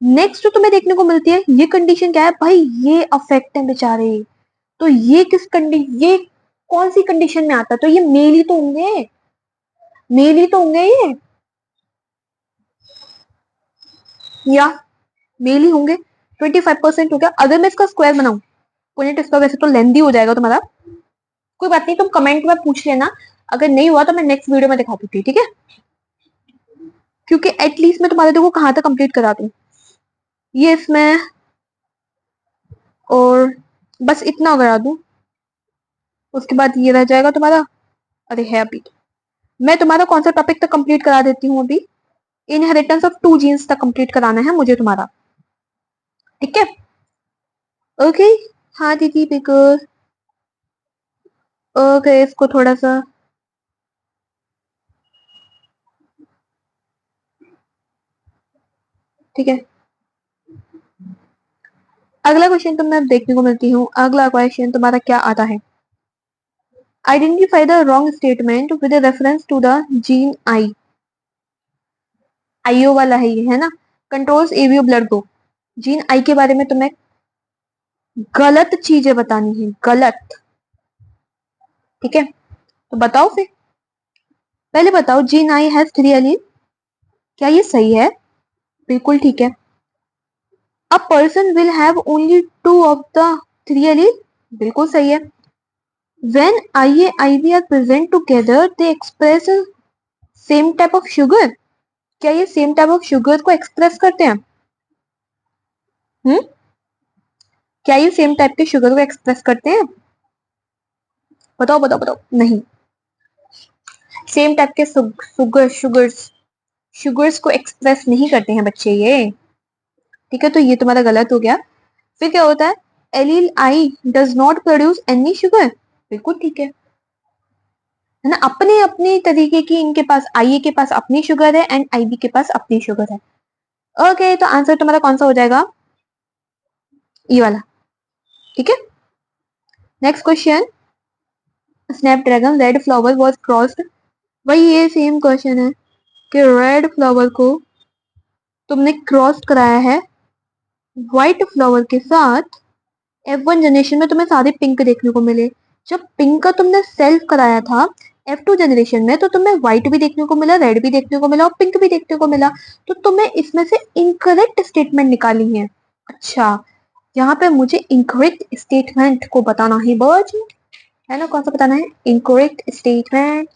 Next तुम्हें देखने को मिलती है ये कंडीशन क्या है भाई? ये अफेक्ट है बेचारे। तो ये ये कौन सी कंडीशन में आता है? तो ये मेल ही तो होंगे, मेल ही तो होंगे ये, या मेल ही होंगे। 25% हो गया। अगर मैं इसका स्क्वायर बनाऊं, पुनेट इसका वैसे तो लेंदी हो जाएगा तुम्हारा, कोई बात नहीं, तुम कमेंट में पूछ लेना, अगर नहीं हुआ तो मैं नेक्स्ट वीडियो में दिखा दूंगी, ठीक है? क्योंकि एटलीस्ट मैं तुम्हारे देखो कहां तक कंप्लीट करा दूं, ये इसमें और बस इतना करा दूं, उसके बाद ये रह जाएगा तुम्हारा। अरे है अभी तो मैं तुम्हारा कौन सा टॉपिक तक कंप्लीट करा देती हूँ अभी, इनहेरिटेंस ऑफ टू जीन्स तक कंप्लीट कराना है मुझे तुम्हारा, ठीक है? ओके, हाँ दीदी बिल्कुल। ओके, इसको थोड़ा सा ठीक है। अगला क्वेश्चन तुम मैं देखने को मिलती हूँ, अगला क्वेश्चन तुम्हारा क्या आता है? Identify the wrong statement with reference to the gene I. IO वाला है ये, है ना? Controls ABO blood group. Gene I के बारे में तुम्हें गलत चीजें बतानी है, गलत, ठीक है? तो बताओ फिर, पहले बताओ जीन आई हैज 3 एलील, क्या ये सही है? बिल्कुल ठीक है। A person will have only 2 of the 3 allele, बिल्कुल सही है। When IA IB are present together, they express same type of sugar, क्या ये सेम टाइप ऑफ शुगर को एक्सप्रेस करते हैं? क्या ये सेम टाइप के शुगर को एक्सप्रेस करते हैं? बताओ बताओ बताओ। नहीं, सेम टाइप के शुगर्स को एक्सप्रेस नहीं करते हैं बच्चे ये, ठीक है? तो ये तुम्हारा गलत हो गया। फिर क्या होता है? Allele I does not produce any sugar, बिल्कुल ठीक है ना? अपने अपने तरीके की इनके पास, आई के पास अपनी शुगर है एंड आईबी के पास अपनी शुगर है। ओके, तो आंसर तुम्हारा कौन सा हो जाएगा? ये वाला, ठीक है? Next question, Snapdragon red flower was crossed, वही ये सेम क्वेश्चन है कि रेड फ्लावर को तुमने क्रॉस कराया है व्हाइट फ्लावर के साथ। F1 जनरेशन में तुम्हें सारे पिंक देखने को मिले, जब पिंक का तुमने सेल्फ कराया था F2 जनरेशन में, तो तुम्हें व्हाइट भी देखने को मिला, रेड भी देखने को मिला और पिंक भी देखने को मिला। तो तुम्हें इसमें से इनकरेक्ट स्टेटमेंट निकाली है। अच्छा, यहाँ पे मुझे इनकरेक्ट स्टेटमेंट को बताना है बर्ज, है ना? कौन सा बताना है? इनकरेक्ट स्टेटमेंट,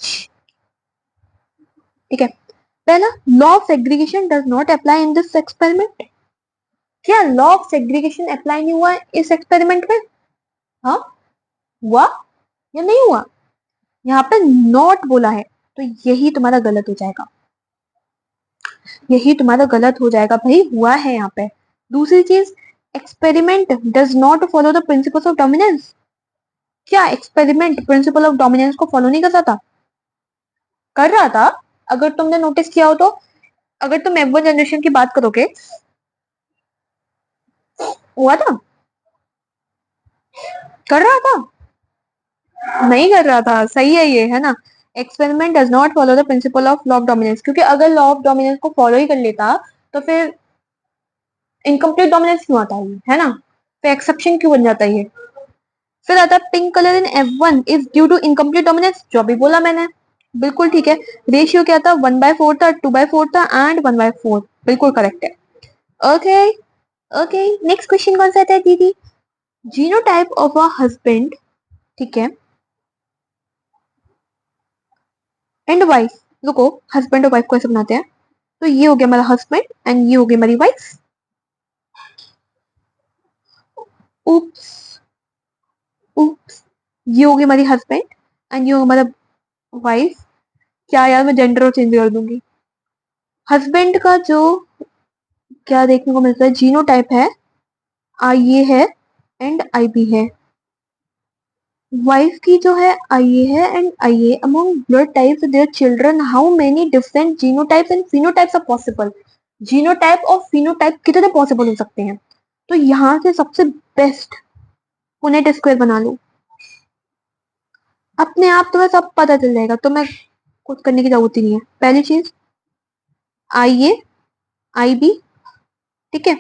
ठीक है? पहला, law of segregation does not apply in this experiment, क्या लॉ ऑफ सेग्रीगेशन अप्लाई नहीं हुआ इस एक्सपेरिमेंट में? हाँ, हुआ या नहीं हुआ? यहाँ पे नॉट बोला है, तो यही तुम्हारा गलत हो जाएगा, यही तुम्हारा गलत हो जाएगा भाई, हुआ है यहाँ पे। दूसरी चीज, experiment does not follow the principles of dominance, क्या एक्सपेरिमेंट प्रिंसिपल ऑफ डोमिनेंस को फॉलो नहीं कर रहा था? कर रहा था, अगर तुमने नोटिस किया हो तो। अगर तुम F1 जनरेशन की बात करोगे, हुआ था? कर रहा था? नहीं कर रहा था, सही है ये, है ना? Experiment does not follow the principle of law of dominance, क्योंकि अगर लॉ ऑफ डोमिनेंस को फॉलो ही कर लेता तो फिर इनकम्प्लीट डोमिनेंस क्यों आता है ना? फिर एक्सेप्शन क्यों बन जाता है ये? फिर आता है pink colour in F1 is due to incomplete dominance, जो अभी बोला मैंने, बिल्कुल ठीक है। रेशियो क्या था? 1/4 था, 2/4 था एंड 1/4, बिल्कुल करेक्ट है। ओके ओके, नेक्स्ट क्वेश्चन कौन सा आता है दीदी? जीनोटाइप ऑफ अ हस्बैंड, ठीक है, एंड वाइफ। रुको, हस्बैंड और वाइफ को ऐसे बनाते हैं, तो ये हो गया हमारा हस्बैंड एंड ये हो गई हमारी वाइफ। उप्स उप्स, ये हो गई हमारी हस्बैंड एंड ये हो हमारा वाइफ। क्या यार, मैं जेंडर और चेंज कर दूंगी। हस्बैंड का जो क्या देखने को मिलता है? जीनोटाइप है, आई ए है एंड आई बी है। वाइफ की जो है आई ए है and I A. Among blood types their children how many different genotypes and phenotypes are possible. Genotype और फिनोटाइप कितने पॉसिबल हो सकते हैं? तो यहाँ से सबसे बेस्ट पुनेट स्क्वायर बना लो, अपने आप तुम्हें सब पता चल जाएगा, तुम्हें कुछ करने की जरूरत ही नहीं है। पहली चीज आई ए आई बी, ठीक है।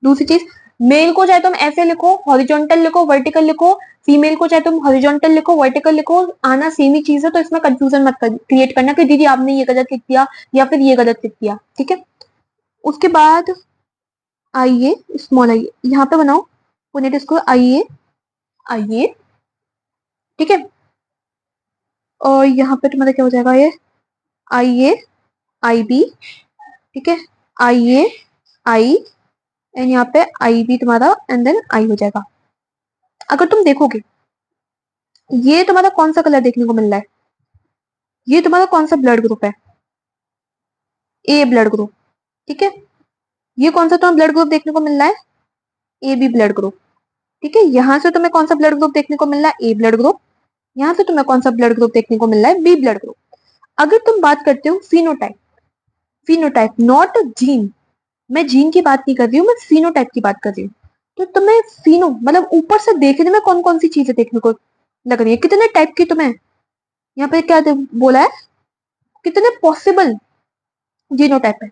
दूसरी चीज, मेल को चाहे तुम ऐसे लिखो, हॉरिजॉन्टल लिखो, वर्टिकल लिखो, फीमेल को चाहे तुम हॉरिजॉन्टल लिखो, वर्टिकल लिखो, आना सेम ही चीज है, तो इसमें कंफ्यूजन मत क्रिएट करना कि दीदी आपने ये गलत लिख दिया या फिर ये गलत लिख दिया, ठीक है। उसके बाद आई ए स्मॉल आई, यहाँ पे बनाओ पुनेट इसको आई ए, ठीक है। और यहाँ पे तुम्हारा क्या हो जाएगा? ये आई ए आई बी, ठीक है। आई ए आई एंड यहाँ पे आई बी तुम्हारा एंड देन आई हो जाएगा। अगर तुम देखोगे ये तुम्हारा कौन सा कलर देखने को मिल रहा है? ये तुम्हारा कौन सा ब्लड ग्रुप है? ए ब्लड ग्रुप, ठीक है। ये कौन सा तुम्हें ब्लड ग्रुप देखने को मिल रहा है? ए बी ब्लड ग्रुप, ठीक है। यहाँ से तुम्हें कौन सा ब्लड ग्रुप देखने को मिल रहा है? ए ब्लड ग्रुप। यहाँ से तुम्हें कौन सा ब्लड ग्रुप देखने को मिल रहा है? B blood group. अगर तुम बात करते हो फिनोटाइप, फिनोटाइप नॉट जीन, मैं जीन की बात नहीं कर रही हूँ, मैं फिनोटाइप की बात कर रही हूँ। तो तुम्हें फिनो मतलब ऊपर से देखने में कौन कौन सी चीजें देखने को लग रही है? कितने टाइप की तुम्हें यहाँ पे क्या बोला है? कितने पॉसिबल जीनोटाइप है?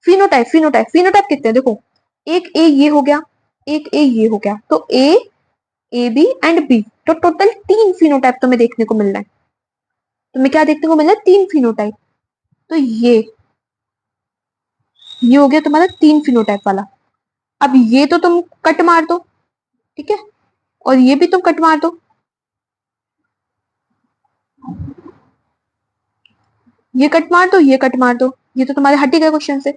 फिनोटाइप फिनोटाइप फिनोटाइप कितने हैं? देखो, एक ए ये हो गया, एक ए ये हो गया, तो ए बी एंड बी, तो टोटल 3 फिनोटाइप तुम्हें देखने को मिल रहा है। तुम्हें क्या देखने को मिल रहा है? 3 फिनोटाइप। तो ये हो गया तुम्हारा 3 फिनोटाइप वाला। अब ये तो तुम कट मार दो, ठीक है, और ये भी तुम कट मार दो, ये कट मार दो, ये कट मार दो, ये तो तुम्हारे हट ही गए क्वेश्चन से।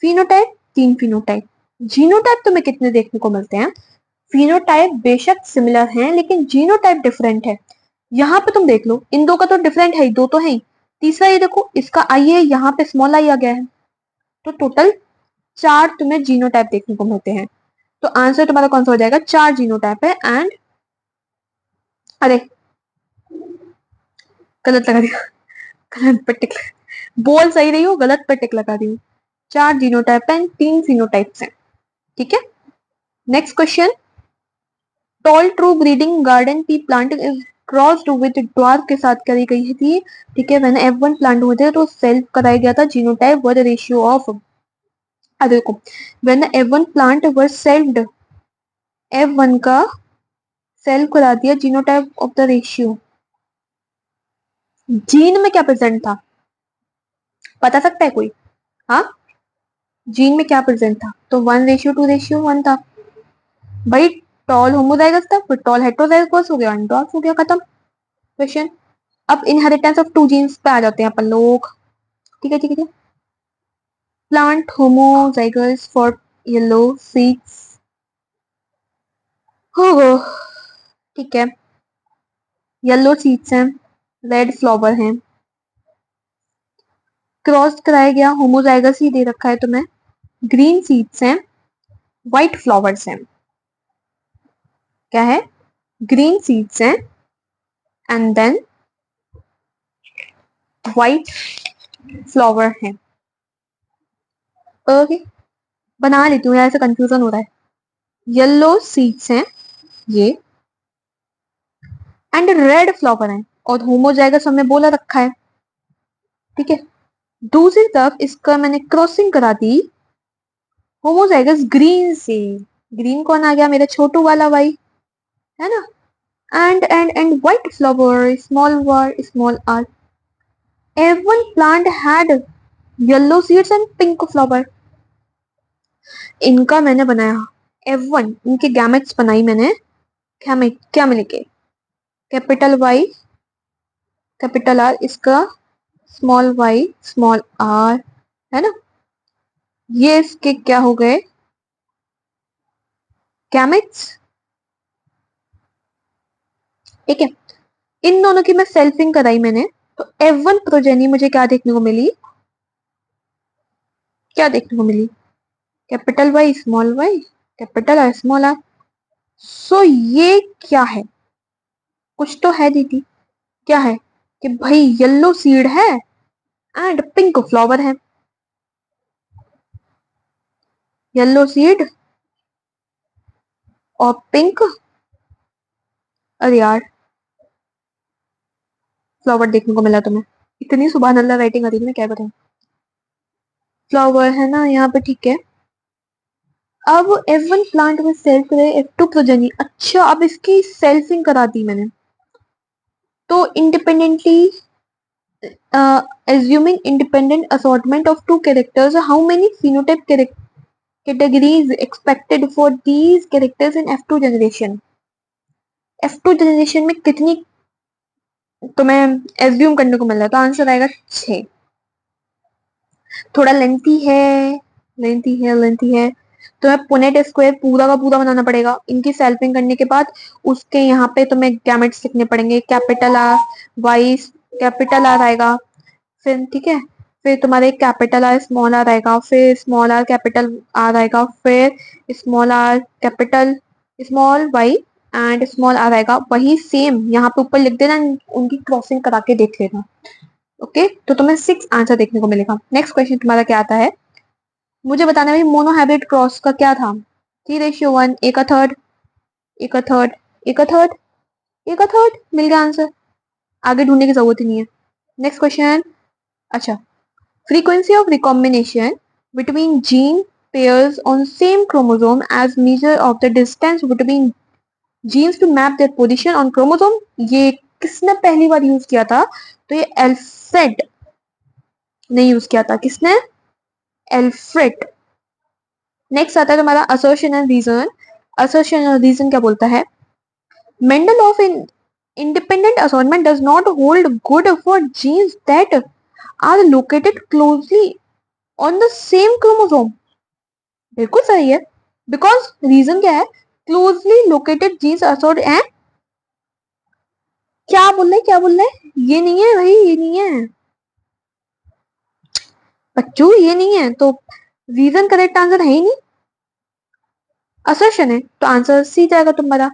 Phenotype 3 phenotype. जीनोटाइप तुम्हें कितने देखने को मिलते हैं? फिनोटाइप बेशक सिमिलर हैं लेकिन जीनोटाइप डिफरेंट है। यहाँ पे तुम देख लो, इन दो का तो डिफरेंट है ही, दो तो है ही। तीसरा ये देखो, इसका आई है, यहाँ पे स्मॉल आई आ गया है, तो टोटल 4 तुम्हें जीनोटाइप देखने को मिलते हैं। तो आंसर तुम्हारा कौन सा हो जाएगा? 4 जीनोटाइप है एंड, अरे गलत लगा दिया, गलत पे टिक, बोल सही रही हूँ, गलत पे टिक लगा दी हूँ। 4 जीनोटाइप एंड 3 फिनोटाइप्स हैं, ठीक है। Next question, tall true breeding garden की plant is crossed with dwarf के साथ करी गई थी, ठीक है। मैंने F1 प्लांट हुए थे तो सेल्फ कराया गया था जीनोटाइप वर रेशियो ऑफ, देखो when F1 plant were selfed, F1 का सेल्फ करा दिया genotype of the ratio. Gene में क्या प्रेजेंट था बता सकता है कोई? हाँ, जीन में क्या प्रेजेंट था? तो 1:2:1 था भाई। टॉल होमोजाइगस था, फिर टॉल हेटेरोजाइगस हो गया, ड्वार्फ हो गया, खत्म क्वेश्चन। अब इनहेरिटेंस ऑफ 2 जीन्स पे आ जाते हैं अपन लोग, ठीक है ठीक है। Plant homozygous for yellow seeds, हो ठीक है। येलो सीड्स हैं, रेड फ्लावर हैं, क्रॉस कराया गया, होमोजाइगस ही दे रखा है तुम्हें। ग्रीन सीड्स हैं, व्हाइट फ्लावर्स हैं, क्या है? ग्रीन सीड्स हैं एंड देन व्हाइट फ्लावर हैं। ओके, बना लेती हूँ यार, ऐसे कंफ्यूजन हो रहा है। येलो सीड्स हैं ये एंड रेड फ्लावर हैं, और होमोजाइगस हमने बोला रखा है, ठीक है। दूसरी तरफ इसका मैंने क्रॉसिंग करा दी होमोजाइगस ग्रीन से, ग्रीन कौन आ गया? मेरा छोटू वाला भाई, है ना। And white flower, small were small R. F1 plant had yellow seeds and pink flower। इनका मैंने बनाया F1, इनके गैमेट्स बनाई मैंने, क्या मिलके? कैपिटल वाई कैपिटल आर, इसका स्मॉल वाई स्मॉल आर, है ना। ये इसके क्या हो गए? गैमेट्स, ठीक है। इन दोनों की मैं सेल्फिंग कराई मैंने, तो F1 प्रोजेनी मुझे क्या देखने को मिली? क्या देखने को मिली? Capital Y small Y, capital R small R. So ये क्या है? कुछ तो है दीदी। क्या है? कि भाई येलो सीड है एंड पिंक फ्लावर है। येलो सीड और पिंक, अरे यार फ्लावर देखने को मिला तुम्हें। इतनी सुबह अल्लाह राइटिंग आ रही है, मैं क्या बताऊं। फ्लावर है ना यहाँ पे, ठीक है। अब F1 प्लांट में सेल्फ करे F2 प्रोजेनी। अच्छा अब इसकी सेल्फिंग करा दी मैंने, तो independently assuming independent assortment of two characters, how many phenotype categories expected for these characters in F2 generation? F2 generation में कितनी तुम्हें एज्यूम करने को मिल रहा है? तो आंसर आएगा 6। थोड़ा लेंथी है, लेंथी है, लेंथी है। तुम्हें पुनेट स्क्वायर पूरा का पूरा बनाना पड़ेगा। इनकी सेल्फिंग करने के बाद उसके यहाँ पे तुम्हें गैमेट्स लिखने पड़ेंगे। Capital R Y, capital R आएगा फिर, ठीक है। फिर तुम्हारे कैपिटल आर स्मॉल आर आएगा, फिर स्मॉल आर कैपिटल आर आएगा, फिर small R capital small Y and small R आएगा। वही सेम यहाँ पे ऊपर लिख देना, उनकी क्रॉसिंग करा के देख लेना। ओके, तो तुम्हें 6 आंसर देखने को मिलेगा। नेक्स्ट क्वेश्चन तुम्हारा क्या आता है, मुझे बताना भाई मोनोहाइब्रिड क्रॉस का क्या था? 3:1, एक थर्ड, एक थर्ड, एक थर्ड, एक थर्ड, मिल गया आंसर। आगे ढूंढने की जरूरत ही नहीं है। Next question. अच्छा, frequency of recombination between gene pairs on same chromosome as measure of the distance between genes to map their position on chromosome। ये किसने पहली बार यूज किया था? तो ये एल्फ्रेड ने यूज किया था। किसने? एल्फ्रेड। नेक्स्ट आता है तुम्हारा assertion and reason. Assertion and reason क्या बोलता है? Mendel of in independent assortment does not hold good for genes that are located closely on the same chromosome। बिल्कुल सही है। बिकॉज रीजन क्या है? क्लोजली लोकेटेड जीन्स असोर्ट एंड, क्या बोल रहे, क्या बोल रहे? ये नहीं है भाई, ये नहीं है बच्चों, ये नहीं है। तो रीजन करेक्ट आंसर है ही नहीं, असर्शन है। तो आंसर सी जाएगा तुम्हारा।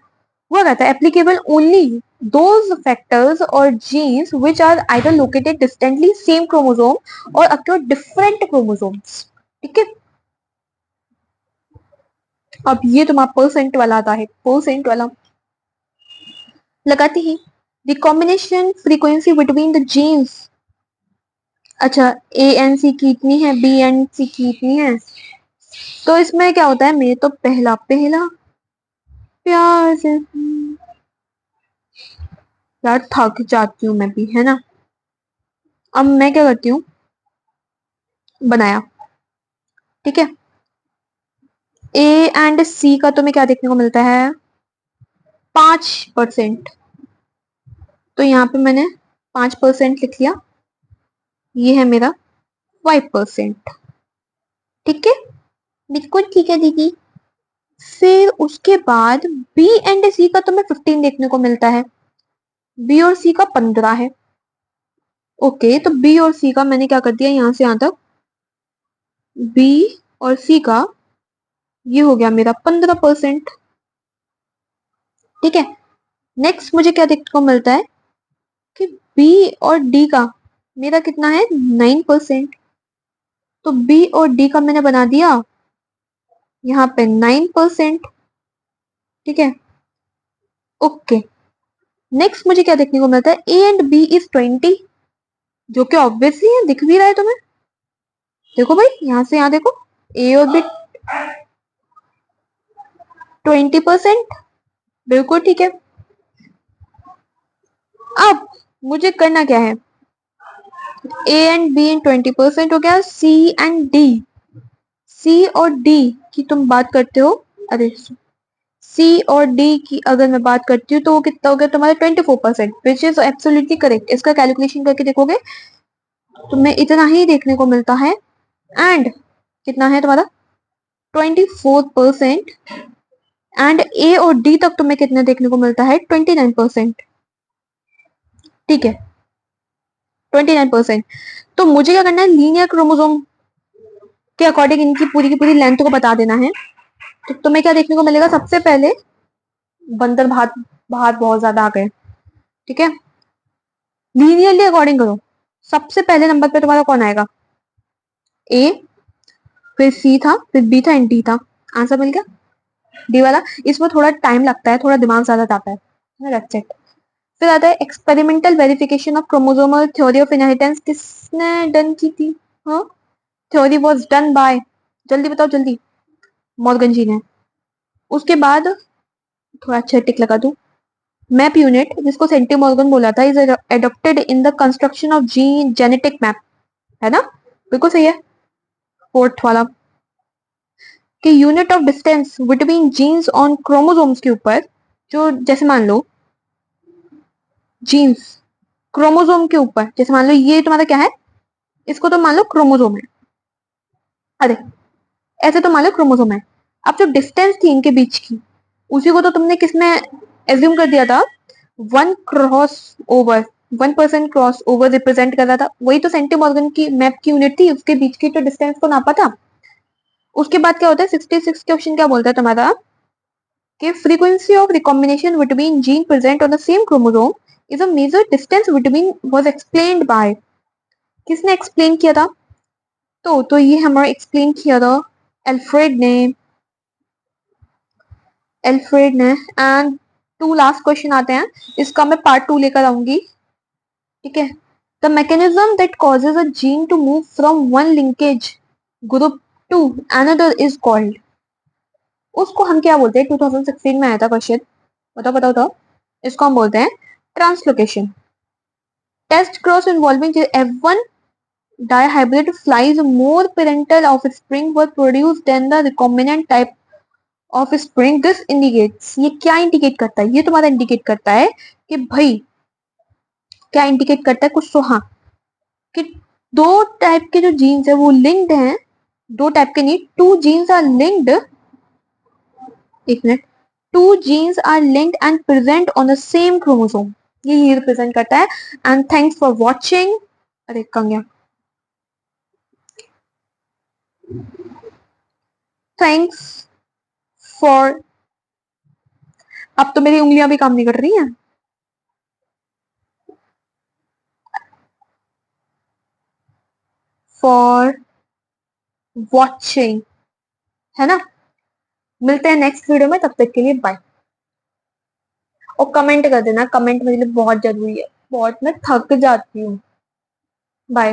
वो कहता है एप्लीकेबल ओनली दोज फैक्टर्स और genes which are either located distantly same chromosome और अक्योर डिफरेंट क्रोमोसोम्स। ठीक है, अब ये तुम्हारा परसेंट वाला आता है, परसेंट वाला लगाते ही recombination frequency between the genes. अच्छा, ए एन सी की इतनी है, बी एन सी की इतनी है। तो इसमें क्या होता है, मेरे तो पहला पहला प्यार से यार थक जाती हूँ मैं भी, है ना। अब मैं क्या करती हूँ, बनाया, ठीक है। ए एंड सी का तुम्हें क्या देखने को मिलता है? 5%। तो यहाँ पे मैंने 5% लिख लिया। ये है मेरा 5%। ठीक है, बिल्कुल ठीक है दीदी। फिर उसके बाद बी एंड सी का तुम्हें 15 देखने को मिलता है। बी और सी का 15 है। ओके, तो बी और सी का मैंने क्या कर दिया, यहां से यहां तक बी और सी का ये हो गया मेरा 15%। ठीक है, नेक्स्ट मुझे क्या देखने को मिलता है कि बी और डी का मेरा कितना है, 9%। तो बी और डी का मैंने बना दिया यहाँ पे 9%। ठीक है, ओके। नेक्स्ट मुझे क्या देखने को मिलता है, ए एंड बी इज 20, जो कि ऑब्वियसली है, दिख भी रहा है तुम्हें। देखो भाई, यहां से यहां देखो, ए और बी 20%, बिल्कुल ठीक है। अब मुझे करना क्या है, ए एंड बी इन 20% हो गया। सी एंड डी, सी और डी की तुम बात करते हो, अरे सी और डी की अगर मैं बात करती हूँ तो वो कितना हो गया तुम्हारा 24%, विच इज एब्सोल्युटली करेक्ट। इसका कैलकुलेशन करके देखोगे तुम्हें इतना ही देखने को मिलता है। एंड कितना है तुम्हारा 24%। एंड ए और डी तक तुम्हें कितने देखने को मिलता है, 29%। ठीक है, 29%। तो मुझे क्या करना है, लीनियर क्रोमोसोम के अकॉर्डिंग इनकी पूरी की पूरी लेंथ को बता देना है। तो तुम्हें क्या देखने को मिलेगा, सबसे पहले बंदर भात भात बहुत ज्यादा आ गए, ठीक है, लीनियरली अकॉर्डिंग करो। सबसे पहले नंबर पे तुम्हारा कौन आएगा, ए, फिर सी था, फिर बी था एंड डी था। आंसर मिल गया डी वाला। इसमें थोड़ा टाइम लगता है, थोड़ा दिमाग ज्यादा जाता है, दैट्स इट। फिर आता है experimental verification of chromosomal theory of inheritance, किसने डन की थी, हाँ, थ्योरी वाज डन बाय, जल्दी बताओ जल्दी, मॉर्गन जी ने। उसके बाद थोड़ा अच्छा टिक लगा दूं, मैप यूनिट जिसको सेंटी मॉर्गन बोला था, is adopted in the construction of gene genetic map, है ना, बिल्कुल सही है। फोर्थ वाला कि unit of distance between genes on chromosomes के ऊपर, जो जैसे मान लो जीन्स क्रोमोसोम के ऊपर, जैसे मान लो ये तुम्हारा क्या है, इसको तो मान लो क्रोमोसोम है, अरे ऐसे तो मान लो क्रोमोसोम है। अब जो डिस्टेंस थी इनके बीच की, उसी को तो तुमने किसमें एज्यूम कर दिया था, one cross over, 1% cross over represent कर रहा था, वही तो सेंटीमॉर्गन की मैप की यूनिट थी, उसके बीच की तो डिस्टेंस को नापा था। उसके बाद क्या होता है, 66 क्वेश्चन क्या बोलता है तुम्हारा कि frequency of recombination between gene present on the same chromosome is a major distance between was explained by, किसने एक्सप्लेन किया था, तो ये हमारा एक्सप्लेन किया था एल्फ्रेड ने, एल्फ्रेड ने। एंड टू लास्ट क्वेश्चन आते हैं, इसका मैं पार्ट 2 लेकर आऊंगी, ठीक है। The mechanism that causes a gene to move from one linkage group to another is called, उसको हम क्या बोलते हैं, 2016 में आया था क्वेश्चन, बताओ बताओ बताओ, इसको हम बोलते हैं translocation. Test cross involving F1 dihybrid flies more parental offspring were produced than the recombinant type of spring. This indicates, ये क्या इंडिकेट करता है, ये तुम्हारा इंडिकेट करता है कि भाई, क्या इंडिकेट करता है कुछ तो, हाँ, कि दो टाइप के जो जीन्स है वो लिंक्ड हैं, दो टाइप के नहीं, टू जीन्स आर लिंक्ड, एक minute, two genes are linked and present on the same chromosome, ये रिप्रेजेंट करता है। एंड थैंक्स फॉर वॉचिंग, अरे कहाँ गया, थैंक्स फॉर, अब तो मेरी उंगलियां भी काम नहीं कर रही हैं, फॉर वॉचिंग, है ना। मिलते हैं नेक्स्ट वीडियो में, तब तक के लिए बाय। और कमेंट कर देना, कमेंट मेरे लिए बहुत जरूरी है, बहुत मैं थक जाती हूँ।